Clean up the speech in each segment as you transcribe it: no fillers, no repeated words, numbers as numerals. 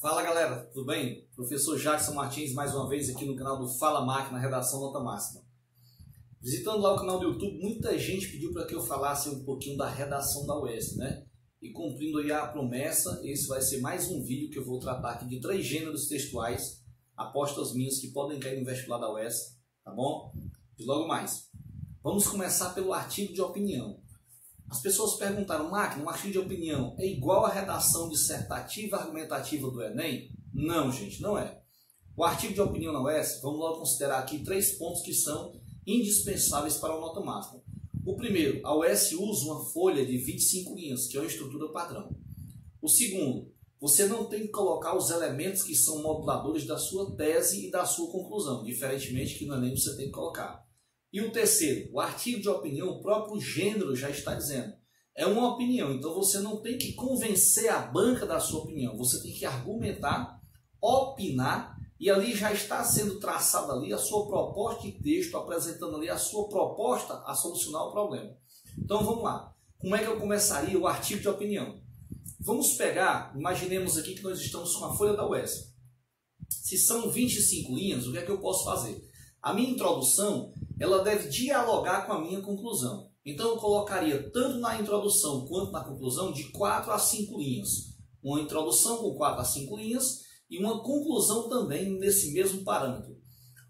Fala galera, tudo bem? Professor Jackson Martins mais uma vez aqui no canal do Fala Máquina, Redação Nota Máxima. Visitando lá o canal do YouTube, muita gente pediu para que eu falasse um pouquinho da redação da UES, né? E cumprindo aí a promessa, esse vai ser mais um vídeo que eu vou tratar aqui de 3 gêneros textuais, apostas minhas que podem cair no vestibular da UES, tá bom? E logo mais. Vamos começar pelo artigo de opinião. As pessoas perguntaram, Máquina, um artigo de opinião é igual à redação dissertativa argumentativa do Enem? Não, gente, não é. O artigo de opinião na UES, vamos logo considerar aqui 3 pontos que são indispensáveis para o nota máxima. O primeiro, a UES usa uma folha de 25 linhas, que é uma estrutura padrão. O segundo, você não tem que colocar os elementos que são moduladores da sua tese e da sua conclusão, diferentemente que no Enem você tem que colocar. E o terceiro, o artigo de opinião, o próprio gênero já está dizendo. É uma opinião, então você não tem que convencer a banca da sua opinião. Você tem que argumentar, opinar, e ali já está sendo traçada ali a sua proposta de texto, apresentando ali a sua proposta a solucionar o problema. Então vamos lá. Como é que eu começaria o artigo de opinião? Vamos pegar, imaginemos aqui que nós estamos com a folha da UES. Se são 25 linhas, o que é que eu posso fazer? A minha introdução, ela deve dialogar com a minha conclusão. Então eu colocaria tanto na introdução quanto na conclusão de 4 a 5 linhas. Uma introdução com 4 a 5 linhas e uma conclusão também nesse mesmo parâmetro.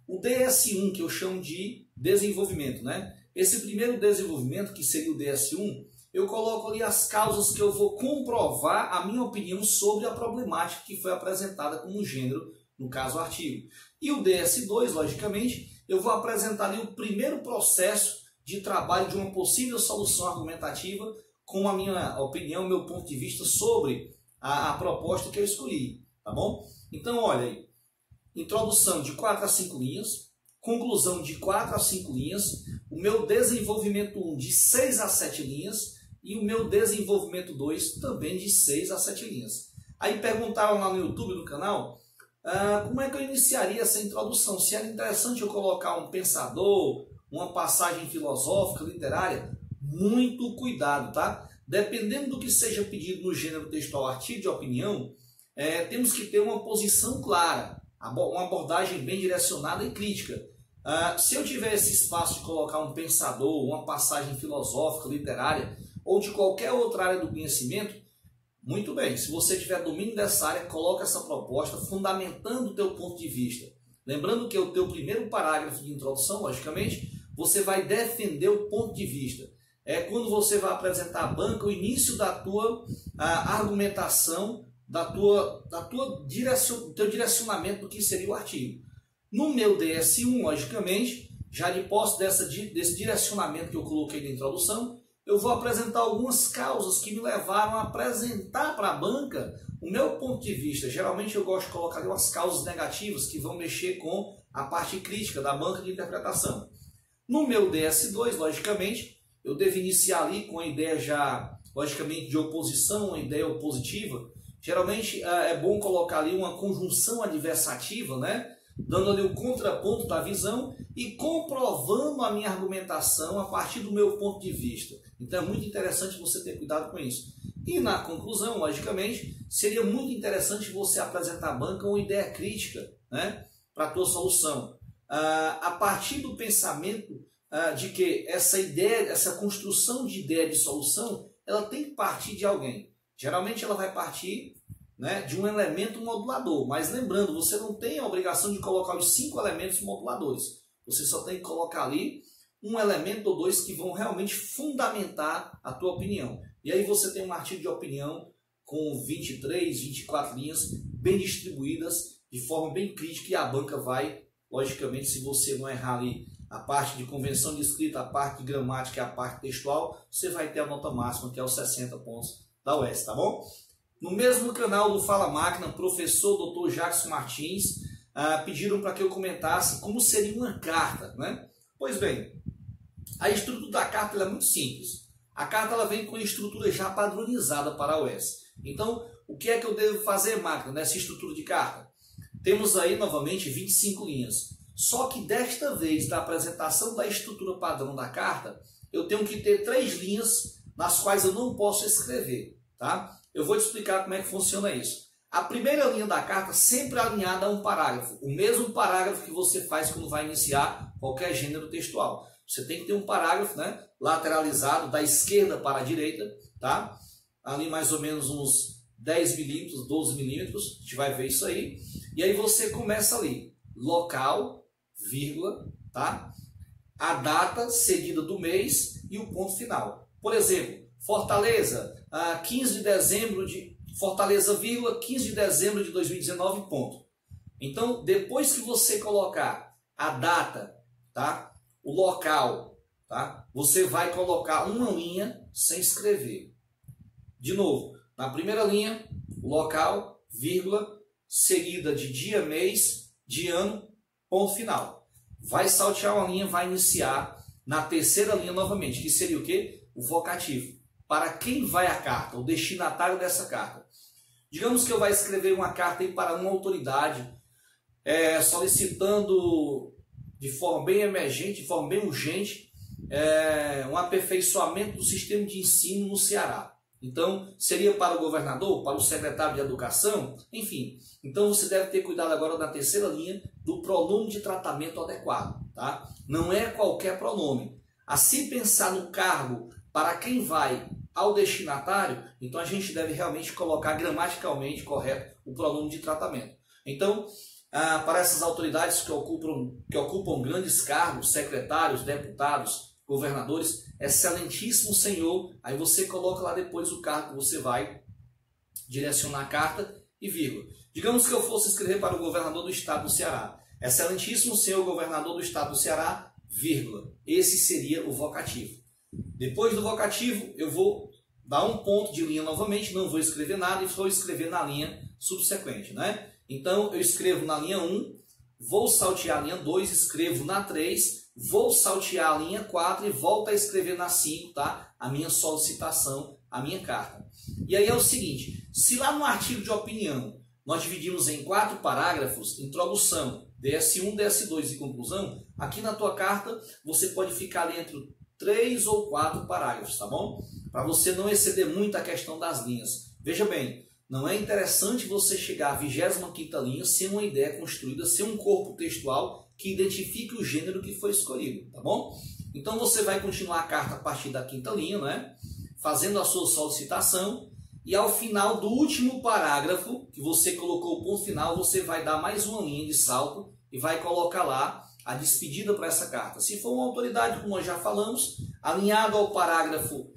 O DS1, que eu chamo de desenvolvimento, né? Esse primeiro desenvolvimento, que seria o DS1, eu coloco ali as causas que eu vou comprovar a minha opinião sobre a problemática que foi apresentada como gênero, no caso o artigo. E o DS2, logicamente, eu vou apresentar ali o primeiro processo de trabalho de uma possível solução argumentativa com a minha opinião, meu ponto de vista sobre a proposta que eu escolhi, tá bom? Então, olha aí, introdução de 4 a 5 linhas, conclusão de 4 a 5 linhas, o meu desenvolvimento 1 de 6 a 7 linhas e o meu desenvolvimento 2 também de 6 a 7 linhas. Aí perguntaram lá no YouTube, no canal, como é que eu iniciaria essa introdução? Se era interessante eu colocar um pensador, uma passagem filosófica, literária? Muito cuidado, tá? Dependendo do que seja pedido no gênero textual artigo de opinião, temos que ter uma posição clara, uma abordagem bem direcionada e crítica. Se eu tiver esse espaço de colocar um pensador, uma passagem filosófica, literária, ou de qualquer outra área do conhecimento, muito bem, se você tiver domínio dessa área, coloca essa proposta fundamentando o teu ponto de vista. Lembrando que o teu primeiro parágrafo de introdução, logicamente, você vai defender o ponto de vista. É quando você vai apresentar à banca o início da tua argumentação, do teu direcionamento do que seria o artigo. No meu DS1, logicamente, já de posse desse direcionamento que eu coloquei na introdução, eu vou apresentar algumas causas que me levaram a apresentar para a banca o meu ponto de vista. Geralmente eu gosto de colocar umas causas negativas que vão mexer com a parte crítica da banca de interpretação. No meu DS2, logicamente, eu devo iniciar ali com a ideia já, logicamente, de oposição, uma ideia opositiva. Geralmente é bom colocar ali uma conjunção adversativa, né? Dando ali o contraponto da visão e comprovando a minha argumentação a partir do meu ponto de vista. Então é muito interessante você ter cuidado com isso. E na conclusão, logicamente, seria muito interessante você apresentar à banca uma ideia crítica, né, para a tua solução. A partir do pensamento de que essa ideia, essa construção de ideia de solução, ela tem que partir de alguém. Geralmente ela vai partir, né, de um elemento modulador, mas lembrando, você não tem a obrigação de colocar os 5 elementos moduladores. Você só tem que colocar ali um elemento ou 2 que vão realmente fundamentar a tua opinião. E aí você tem um artigo de opinião com 23, 24 linhas bem distribuídas, de forma bem crítica, e a banca vai, logicamente, se você não errar ali a parte de convenção de escrita, a parte de gramática e a parte textual, você vai ter a nota máxima, que é os 60 pontos da UES, tá bom? No mesmo canal do Fala Máquina, professor Dr. Jackson Martins pediram para que eu comentasse como seria uma carta, né? Pois bem, a estrutura da carta é muito simples. A carta ela vem com a estrutura já padronizada para a UES. Então, o que é que eu devo fazer, Máquina, nessa estrutura de carta? Temos aí, novamente, 25 linhas. Só que desta vez, da apresentação da estrutura padrão da carta, eu tenho que ter 3 linhas nas quais eu não posso escrever, tá? Eu vou te explicar como é que funciona isso. A primeira linha da carta sempre alinhada a um parágrafo. O mesmo parágrafo que você faz quando vai iniciar qualquer gênero textual. Você tem que ter um parágrafo, né, lateralizado da esquerda para a direita, tá? Ali mais ou menos uns 10 milímetros, 12 milímetros, a gente vai ver isso aí. E aí você começa ali, local, vírgula, tá? A data seguida do mês e o ponto final. Por exemplo, Fortaleza, 15 de dezembro de... Fortaleza, vírgula, 15 de dezembro de 2019, ponto. Então, depois que você colocar a data, tá? O local, tá? Você vai colocar uma linha sem escrever. De novo, na primeira linha, local, vírgula, seguida de dia, mês, de ano, ponto final. Vai saltear uma linha, vai iniciar na terceira linha novamente, que seria o quê? O vocativo. Para quem vai a carta, o destinatário dessa carta. Digamos que eu vou escrever uma carta aí para uma autoridade, solicitando de forma bem emergente, de forma bem urgente, um aperfeiçoamento do sistema de ensino no Ceará. Então, seria para o governador, para o secretário de educação, enfim. Então, você deve ter cuidado agora na terceira linha do pronome de tratamento adequado, tá? Não é qualquer pronome. Assim pensar no cargo para quem vai ao destinatário, então a gente deve realmente colocar gramaticalmente correto o pronome de tratamento. Então, para essas autoridades que ocupam grandes cargos, secretários, deputados, governadores, excelentíssimo senhor, aí você coloca lá depois o cargo que você vai direcionar a carta e vírgula. Digamos que eu fosse escrever para o governador do estado do Ceará, excelentíssimo senhor governador do estado do Ceará, vírgula. Esse seria o vocativo. Depois do vocativo, eu vou dar um ponto de linha novamente, não vou escrever nada e vou escrever na linha subsequente, né? Então, eu escrevo na linha 1, vou saltear a linha 2, escrevo na 3, vou saltear a linha 4 e volto a escrever na 5, tá? A minha solicitação, a minha carta. E aí é o seguinte, se lá no artigo de opinião nós dividimos em 4 parágrafos, introdução, DS1, DS2 e conclusão, aqui na tua carta você pode ficar ali entre 3 ou 4 parágrafos, tá bom? Para você não exceder muito a questão das linhas. Veja bem, não é interessante você chegar à 25ª linha sem uma ideia construída, sem um corpo textual que identifique o gênero que foi escolhido, tá bom? Então você vai continuar a carta a partir da 5ª linha, né? Fazendo a sua solicitação e ao final do último parágrafo, que você colocou o ponto final, você vai dar mais uma linha de salto e vai colocar lá a despedida para essa carta. Se for uma autoridade, como nós já falamos, alinhado ao parágrafo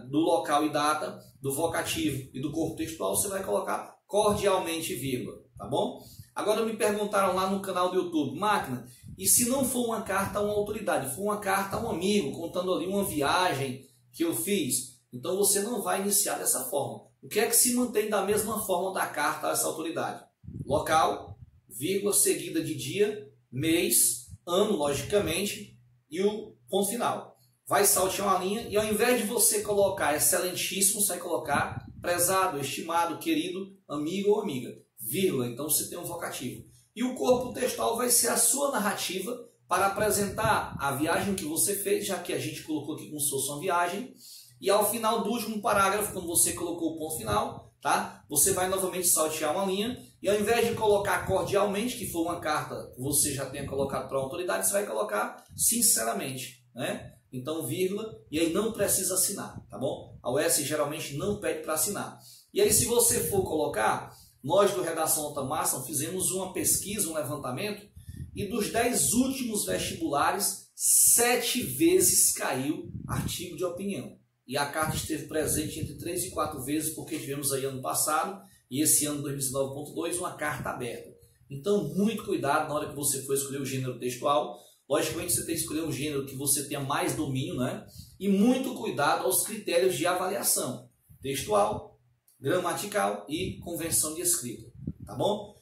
do local e data, do vocativo e do corpo textual, você vai colocar cordialmente vírgula, tá bom? Agora me perguntaram lá no canal do YouTube, Máquina, e se não for uma carta a uma autoridade, for uma carta a um amigo, contando ali uma viagem que eu fiz, então você não vai iniciar dessa forma. O que é que se mantém da mesma forma da carta a essa autoridade? Local, vírgula, seguida de dia, mês, ano, logicamente, e o ponto final. Vai saltear uma linha e ao invés de você colocar excelentíssimo, você vai colocar prezado, estimado, querido, amigo ou amiga, vírgula, então você tem um vocativo. E o corpo textual vai ser a sua narrativa para apresentar a viagem que você fez, já que a gente colocou aqui como se fosse uma viagem, e ao final do último parágrafo, quando você colocou o ponto final, tá? Você vai novamente saltear uma linha e ao invés de colocar cordialmente, que foi uma carta que você já tenha colocado para a autoridade, você vai colocar sinceramente, né? Então, vírgula, e aí não precisa assinar, tá bom? A UES geralmente não pede para assinar. E aí, se você for colocar, nós do Redação Nota Máxima fizemos uma pesquisa, um levantamento, e dos 10 últimos vestibulares, 7 vezes caiu artigo de opinião. E a carta esteve presente entre 3 e 4 vezes, porque tivemos aí ano passado, e esse ano 2019.2, uma carta aberta. Então, muito cuidado na hora que você for escolher o gênero textual. Logicamente, você tem que escolher um gênero que você tenha mais domínio, né? E muito cuidado aos critérios de avaliação. Textual, gramatical e convenção de escrita. Tá bom?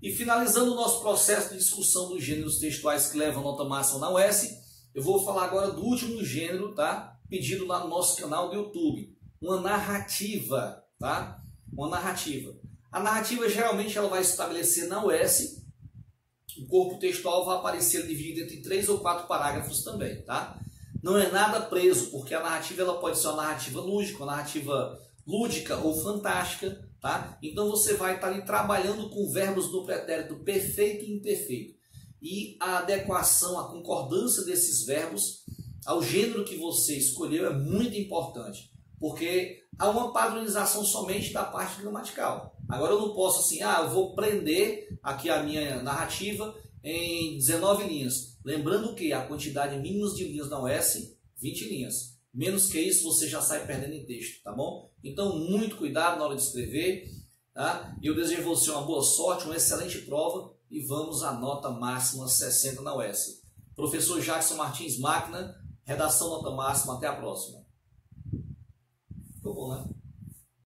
E finalizando o nosso processo de discussão dos gêneros textuais que levam nota máxima na UES, eu vou falar agora do último gênero, tá? Pedido lá no nosso canal do YouTube. Uma narrativa, tá? Uma narrativa. A narrativa, geralmente, ela vai estabelecer na UES. O corpo textual vai aparecer dividido entre 3 ou 4 parágrafos também, tá? Não é nada preso, porque a narrativa ela pode ser uma narrativa lúdica ou fantástica, tá? Então você vai estar ali trabalhando com verbos do pretérito perfeito e imperfeito. E a adequação, a concordância desses verbos ao gênero que você escolheu é muito importante, porque há uma padronização somente da parte gramatical. Agora eu não posso assim, eu vou prender aqui a minha narrativa em 19 linhas. Lembrando que a quantidade mínima de linhas na US, 20 linhas. Menos que isso você já sai perdendo em texto, tá bom? Então muito cuidado na hora de escrever, tá? Eu desejo a você uma boa sorte, uma excelente prova e vamos à nota máxima 60 na US. Professor Jackson Martins Máquina, redação nota máxima, até a próxima. Ficou bom, né?